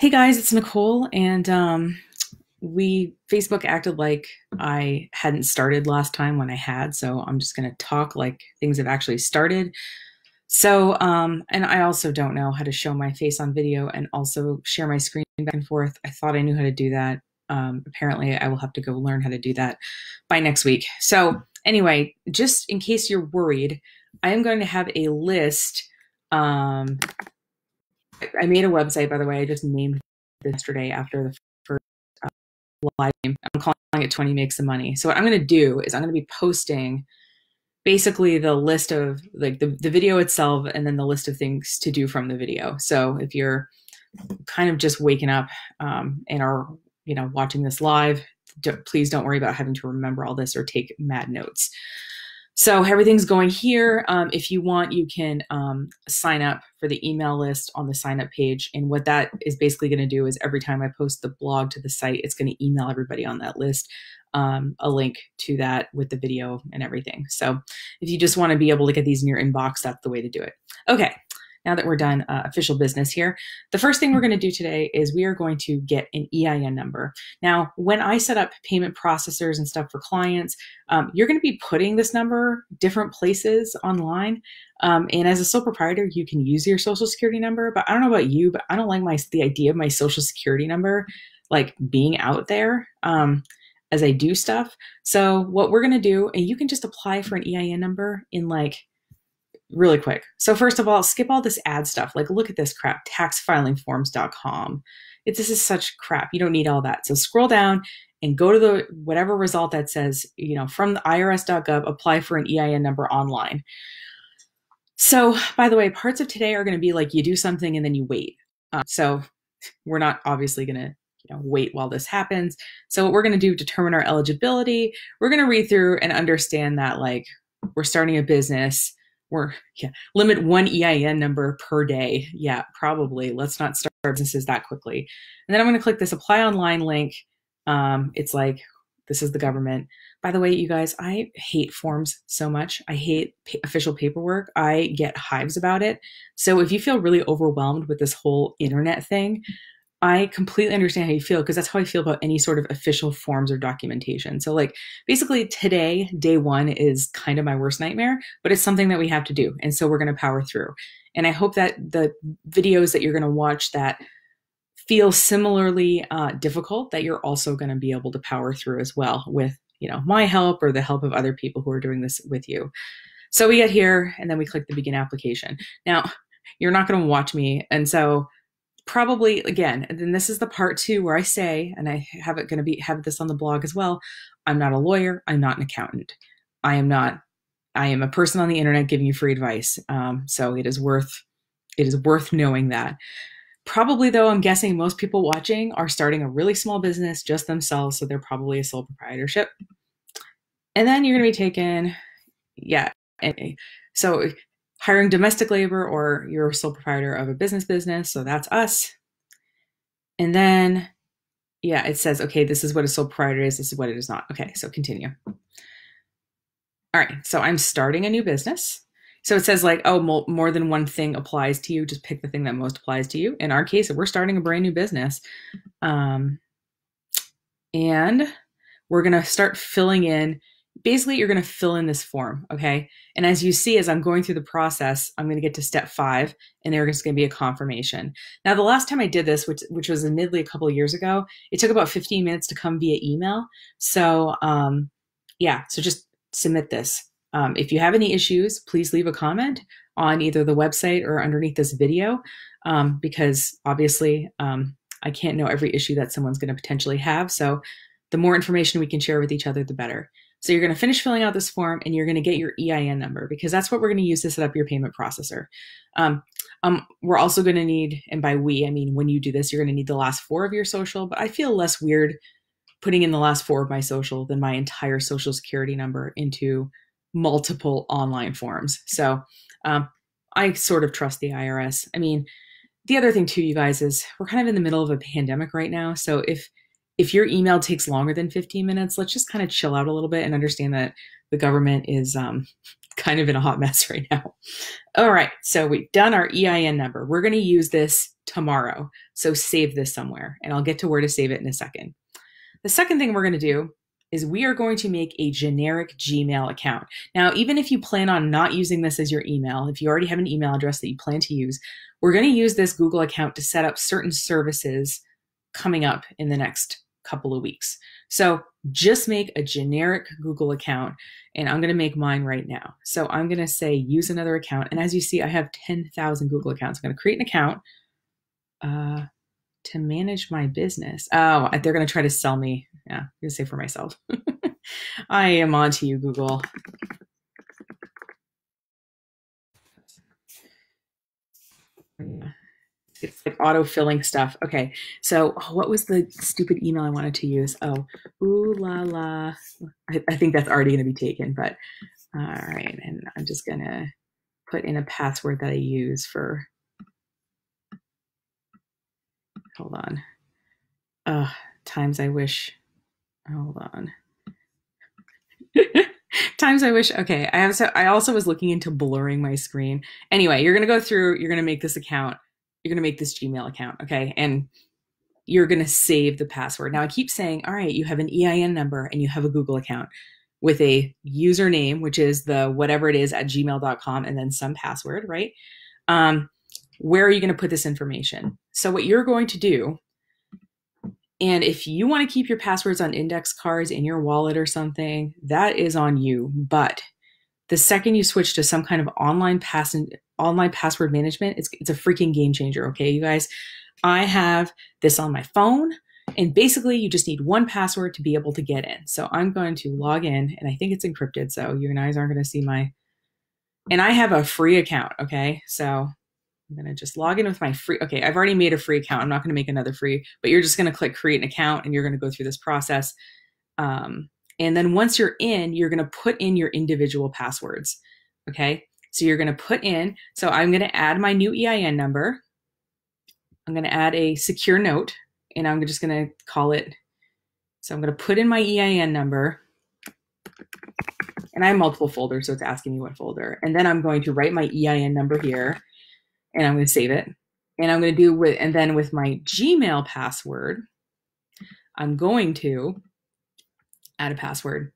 Hey guys, it's Nicole, and we Facebook acted like I hadn't started last time when I had, so I'm just gonna talk like things have actually started. And I also don't know how to show my face on video and also share my screen back and forth. I thought I knew how to do that. Apparently, I will have to go learn how to do that by next week. So anyway, just in case you're worried, I am going to have a list. I made a website, by the way. I just named it yesterday after the first live game. I'm calling it 20 Makes the Money. So what I'm going to do is I'm going to be posting basically the list of like the video itself and then the list of things to do from the video. So if you're kind of just waking up and are watching this live, please don't worry about having to remember all this or take mad notes. So everything's going here. If you want, you can sign up for the email list on the sign up page. And what that is basically going to do is every time I post the blog to the site, it's going to email everybody on that list a link to that with the video and everything. So if you just want to be able to get these in your inbox, that's the way to do it. Okay. Now that we're done official business here, the first thing we're going to do today is we are going to get an EIN number. Now, when I set up payment processors and stuff for clients, you're going to be putting this number different places online. And as a sole proprietor, you can use your social security number, but I don't know about you, but I don't like the idea of my social security number like being out there as I do stuff. So what we're going to do, and you can just apply for an EIN number in like really quick. So first of all, skip all this ad stuff. Like, look at this crap, taxfilingforms.com. This is such crap. You don't need all that. So scroll down and go to the whatever result that says, from the irs.gov, apply for an EIN number online. So by the way, parts of today are going to be like you do something and then you wait. So we're not obviously going to wait while this happens. So what we're going to do, determine our eligibility. We're going to read through and understand that like we're starting a business. Limit one EIN number per day. Yeah, probably. Let's not start businesses that quickly. And then I'm going to click this apply online link. It's like, this is the government. By the way, you guys, I hate forms so much. I hate official paperwork. I get hives about it. So if you feel really overwhelmed with this whole internet thing, I completely understand how you feel because that's how I feel about any sort of official forms or documentation. So like basically today, day one is kind of my worst nightmare, but it's something that we have to do. And so we're going to power through. And I hope that the videos that you're going to watch that feel similarly difficult, that you're also going to be able to power through as well with, my help or the help of other people who are doing this with you. So we get here and then we click the begin application. Now, you're not going to watch me. And so probably again, and then this is the part 2 where I say, and I have this on the blog as well. I'm not a lawyer. I'm not an accountant. I am a person on the internet giving you free advice. So it is worth knowing that. Probably though, I'm guessing most people watching are starting a really small business just themselves. So they're probably a sole proprietorship. And then you're going to be taken. Yeah. So hiring domestic labor or you're a sole proprietor of a business. So that's us. And then, yeah, it says, okay, this is what a sole proprietor is. This is what it is not. Okay, so continue. All right, so I'm starting a new business. So it says like, oh, more than one thing applies to you. Just pick the thing that most applies to you. In our case, we're starting a brand new business. And we're going to start filling in. Basically, you're going to fill in this form, okay? And as you see, as I'm going through the process, I'm going to get to step 5, and there's going to be a confirmation. Now, the last time I did this, which was admittedly a couple of years ago, it took about 15 minutes to come via email. So, so just submit this. If you have any issues, please leave a comment on either the website or underneath this video, because obviously I can't know every issue that someone's going to potentially have. So the more information we can share with each other, the better. So you're going to finish filling out this form and you're going to get your EIN number because that's what we're going to use to set up your payment processor. We're also going to need, and by we, I mean when you do this, you're going to need the last 4 of your social, but I feel less weird putting in the last 4 of my social than my entire social security number into multiple online forms. So I sort of trust the IRS. I mean, the other thing too, you guys, is we're kind of in the middle of a pandemic right now. So if your email takes longer than 15 minutes, let's just kind of chill out a little bit and understand that the government is kind of in a hot mess right now. All right, so we've done our EIN number. We're going to use this tomorrow. So save this somewhere, and I'll get to where to save it in a second. The second thing we're going to do is we are going to make a generic Gmail account. Now, even if you plan on not using this as your email, if you already have an email address that you plan to use, we're going to use this Google account to set up certain services coming up in the next couple of weeks. So just make a generic Google account, and I'm going to make mine right now. So I'm going to say use another account. And as you see, I have 10,000 Google accounts. I'm going to create an account to manage my business. Oh, they're going to try to sell me. Yeah, I'm going to say for myself. I am on to you, Google. It's like auto-filling stuff. Okay, so what was the stupid email I wanted to use? Oh, ooh la la. I think that's already going to be taken, but all right. And I'm just going to put in a password that I use for, hold on. Times I wish, hold on. Times I wish, okay. I also was looking into blurring my screen. Anyway, you're going to go through, you're going to make this account. You're going to make this Gmail account, okay? And you're going to save the password. Now I keep saying, all right, you have an EIN number and you have a Google account with a username, which is the whatever it is at gmail.com, and then some password, right? Where are you going to put this information? So what you're going to do, and if you want to keep your passwords on index cards in your wallet or something, that is on you. But the second you switch to some kind of online password management, it's a freaking game changer, okay, you guys? I have this on my phone, and basically you just need one password to be able to get in. So I'm going to log in, and I think it's encrypted, so you guys aren't going to see my, and I have a free account, okay? So I'm going to just log in with my free, okay, I've already made a free account. I'm not going to make another free, but you're just going to click create an account, and you're going to go through this process. And then once you're in, you're going to put in your individual passwords, okay? So you're going to put in, so I'm going to add my new EIN number. I'm going to add a secure note, and I'm just going to call it, so I'm going to put in my EIN number, and I have multiple folders, so it's asking me what folder. And then I'm going to write my EIN number here, and I'm going to save it. And I'm going to do with, and then with my Gmail password, I'm going to add a password,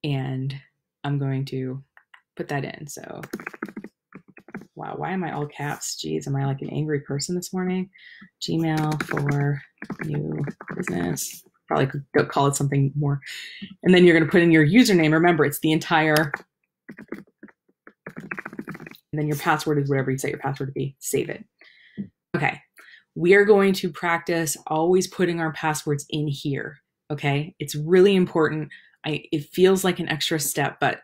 and I'm going to put that in. So, wow, why am I all caps? Geez, am I like an angry person this morning? Gmail for new business. Probably could call it something more. And then you're going to put in your username. Remember, it's the entire, and then your password is whatever you set your password to be. Save it. Okay, we are going to practice always putting our passwords in here. Okay, it's really important. It feels like an extra step, but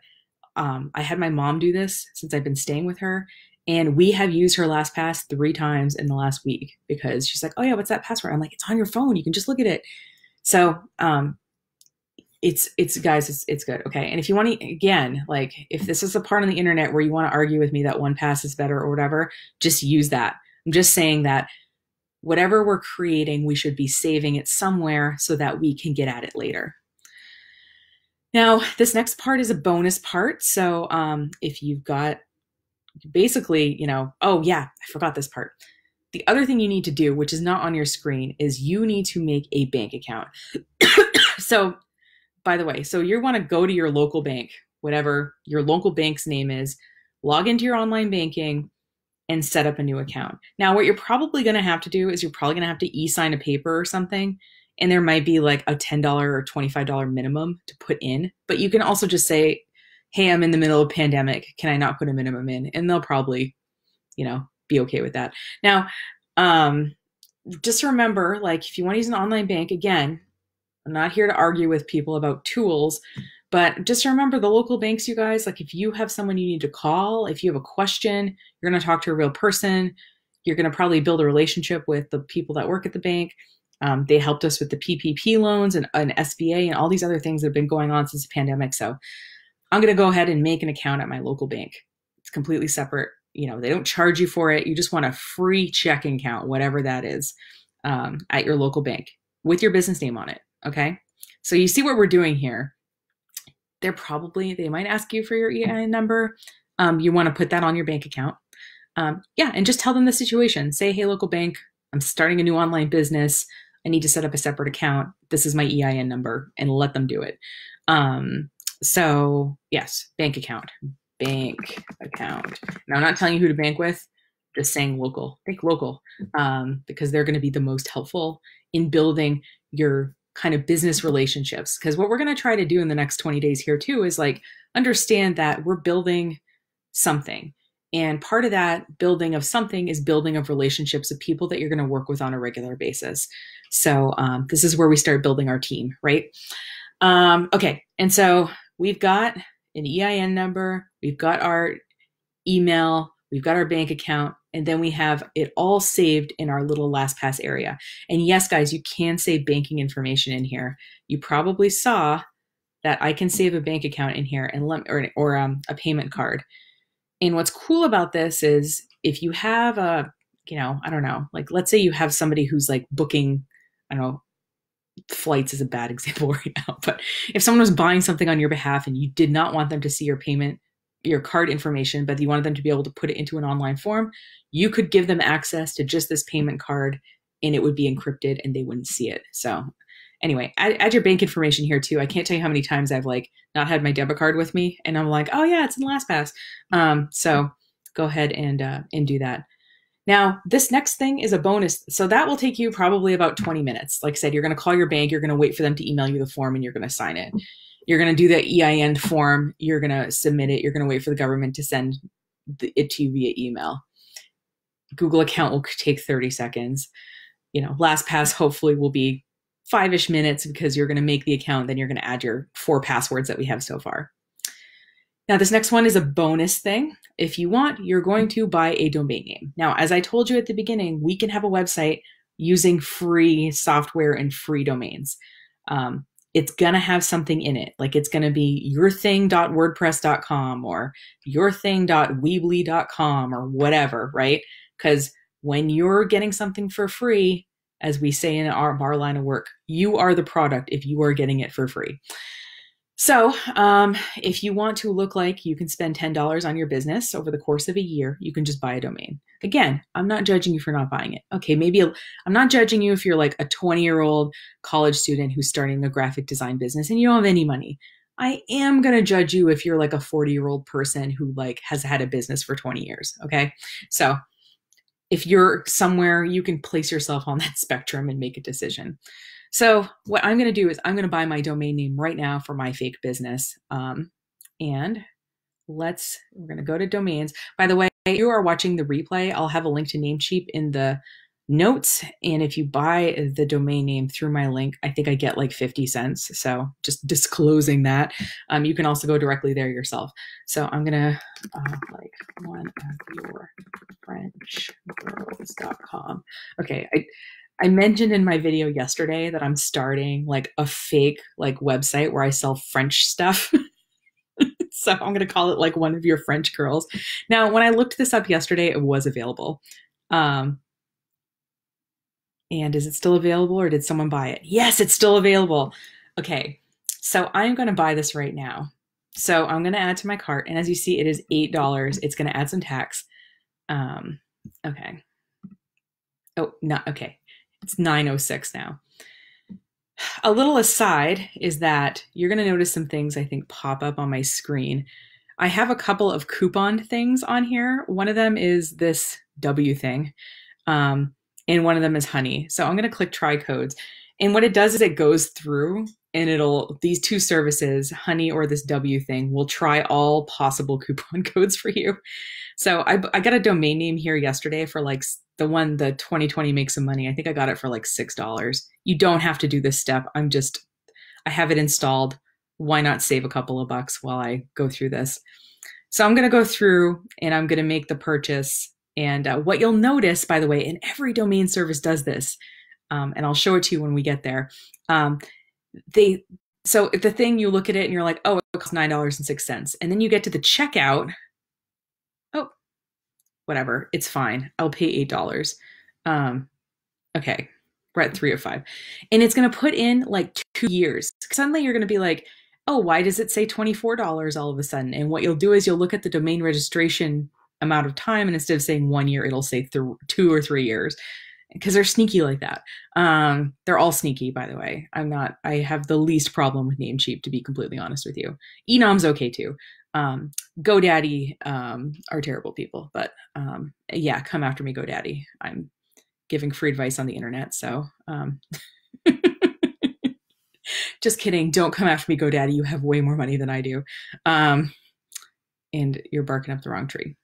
I had my mom do this since I've been staying with her, and we have used her LastPass 3 times in the last week because she's like, oh yeah, what's that password? I'm like, it's on your phone. You can just look at it. So it's guys, it's good. Okay. And if you want to, again, like if this is a part on the internet where you want to argue with me that 1Pass is better or whatever, just use that. I'm just saying that whatever we're creating, we should be saving it somewhere so that we can get at it later. Now, this next part is a bonus part. So if you've got basically, you know, oh yeah, I forgot this part. The other thing you need to do, which is not on your screen, is you need to make a bank account. So, by the way, so you want to go to your local bank, whatever your local bank's name is, log into your online banking, and set up a new account. Now, what you're probably going to have to do is you're probably going to have to e-sign a paper or something, and there might be like a $10 or $25 minimum to put in. But you can also just say, hey, I'm in the middle of a pandemic. Can I not put a minimum in? And they'll probably, you know, be okay with that. Now, just remember, like, if you want to use an online bank, again, I'm not here to argue with people about tools, but just remember the local banks, you guys, like if you have someone you need to call, if you have a question, you're going to talk to a real person. You're going to probably build a relationship with the people that work at the bank. They helped us with the PPP loans and SBA and all these other things that have been going on since the pandemic. So I'm going to go ahead and make an account at my local bank. It's completely separate. You know, they don't charge you for it. You just want a free checking account, whatever that is, at your local bank with your business name on it. Okay. So you see what we're doing here. they might ask you for your EIN number. You want to put that on your bank account. Yeah, and just tell them the situation. Say, hey, local bank, I'm starting a new online business. I need to set up a separate account. This is my EIN number, and let them do it. So yes, bank account. Bank account. Now, I'm not telling you who to bank with, just saying local. Think local, because they're going to be the most helpful in building your kind of business relationships. Because what we're going to try to do in the next 20 days here too is like understand that we're building something. And part of that building of something is building of relationships of people that you're going to work with on a regular basis. So this is where we start building our team, right? Okay, and so we've got an EIN number, we've got our email, we've got our bank account, and then we have it all saved in our little LastPass area. And yes, guys, you can save banking information in here. You probably saw that I can save a bank account in here and or a payment card. And what's cool about this is if you have a, I don't know, like let's say you have somebody who's like booking, I don't know, flights is a bad example right now, but if someone was buying something on your behalf and you did not want them to see your card information, but you wanted them to be able to put it into an online form, you could give them access to just this payment card and it would be encrypted and they wouldn't see it. So anyway, add your bank information here too. I can't tell you how many times I've like not had my debit card with me and I'm like, oh yeah, it's in LastPass. So go ahead and do that. Now, this next thing is a bonus. So that will take you probably about 20 minutes. Like I said, you're going to call your bank, you're going to wait for them to email you the form and you're going to sign it. You're going to do the EIN form, you're going to submit it, you're going to wait for the government to send it to you via email. Google account will take 30 seconds. LastPass hopefully will be 5-ish minutes because you're going to make the account, then you're going to add your 4 passwords that we have so far. Now, this next one is a bonus thing. If you want, you're going to buy a domain name. Now, as I told you at the beginning, we can have a website using free software and free domains. It's going to have something in it. Like it's going to be yourthing.wordpress.com or yourthing.weebly.com or whatever, right? Because when you're getting something for free, as we say in our line of work, you are the product if you are getting it for free. So if you want to look like you can spend $10 on your business over the course of a year, you can just buy a domain. Again, I'm not judging you for not buying it. Okay, maybe I'm not judging you if you're like a 20-year-old college student who's starting a graphic design business and you don't have any money. I am going to judge you if you're like a 40-year-old person who like has had a business for 20 years. Okay, so if you're somewhere, you can place yourself on that spectrum and make a decision. So what I'm going to do is I'm going to buy my domain name right now for my fake business. And we're going to go to domains. By the way, if you are watching the replay, I'll have a link to Namecheap in the notes. And if you buy the domain name through my link, I think I get like 50 cents. So just disclosing that. You can also go directly there yourself. So I'm going to like one of your Frenchgirls.com. Okay. I mentioned in my video yesterday that I'm starting like a fake like website where I sell French stuff. So I'm going to call it like one of your French girls. Now, when I looked this up yesterday, it was available. And is it still available or did someone buy it? Yes, it's still available. Okay. So I'm going to buy this right now. So I'm going to add to my cart. And as you see, it is $8. It's going to add some tax. Okay. Oh, not okay. It's $9.06 now. A little aside is that you're going to notice some things I think pop up on my screen. I have a couple of coupon things on here. One of them is this W thing, and one of them is honey. So I'm going to click try codes. And what it does is it goes through and these two services, honey or this W thing, will try all possible coupon codes for you. So I got a domain name here yesterday for like the 2020 Make Some Money. I think I got it for like $6. You don't have to do this step. I have it installed. Why not save a couple of bucks while I go through this? So I'm going to go through and I'm going to make the purchase. And what you'll notice, by the way, and every domain service does this, and I'll show it to you when we get there. So if the thing, you look at it and you're like, oh, it costs $9.06. And then you get to the checkout. Oh, whatever. It's fine. I'll pay $8. Okay. We're at 305. And it's going to put in like 2 years. Suddenly you're going to be like, oh, why does it say $24 all of a sudden? And what you'll do is you'll look at the domain registration amount of time, and instead of saying 1 year, it'll say 2 or 3 years, because they're sneaky like that. They're all sneaky, by the way. I have the least problem with Namecheap, to be completely honest with you. Enom's okay too. GoDaddy are terrible people, but yeah, come after me, GoDaddy. I'm giving free advice on the internet, so just kidding. Don't come after me, GoDaddy. You have way more money than I do. And you're barking up the wrong tree.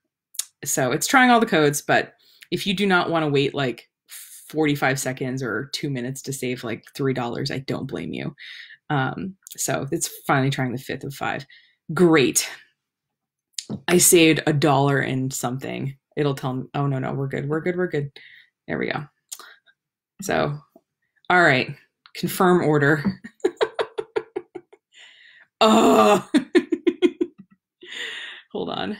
So it's trying all the codes, but if you do not want to wait like 45 seconds or 2 minutes to save like $3, I don't blame you. So it's finally trying the 5th of 5. Great. I saved $1 and something. It'll tell me, oh no, we're good. We're good. There we go. So, all right. Confirm order. Oh, hold on.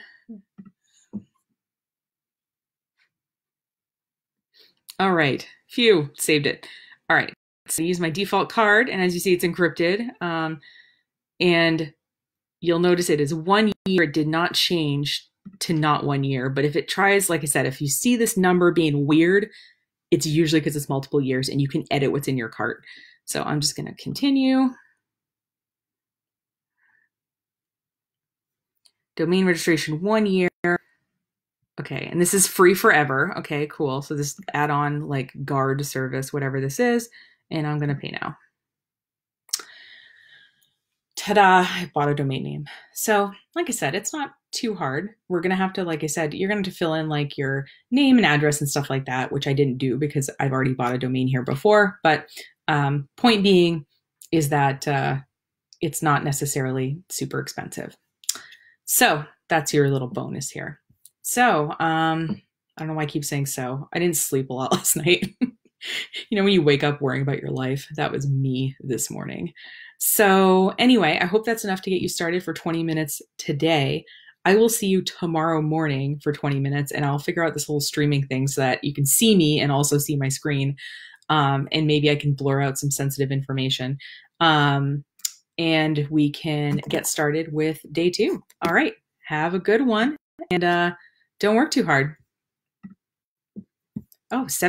All right. Phew, saved it. All right. So I use my default card, and as you see, it's encrypted. And you'll notice it is 1 year. It did not change to not 1 year. But if it tries, like I said, if you see this number being weird, it's usually because it's multiple years, and you can edit what's in your cart. So I'm just going to continue. Domain registration 1 year. Okay, and this is free forever. Okay, cool. So this add-on like guard service, whatever this is, and I'm gonna pay now. Ta-da, I bought a domain name. So like I said, it's not too hard. We're gonna have to, like I said, you're gonna have to fill in like your name and address and stuff like that, which I didn't do because I've already bought a domain here before. But point being is that it's not necessarily super expensive. So that's your little bonus here. So, I don't know why I keep saying so. I didn't sleep a lot last night. You know, when you wake up worrying about your life, that was me this morning. So anyway, I hope that's enough to get you started for 20 minutes today. I will see you tomorrow morning for 20 minutes, and I'll figure out this whole streaming thing so that you can see me and also see my screen. And maybe I can blur out some sensitive information. And we can get started with day 2. All right. Have a good one. And don't work too hard. Oh, 7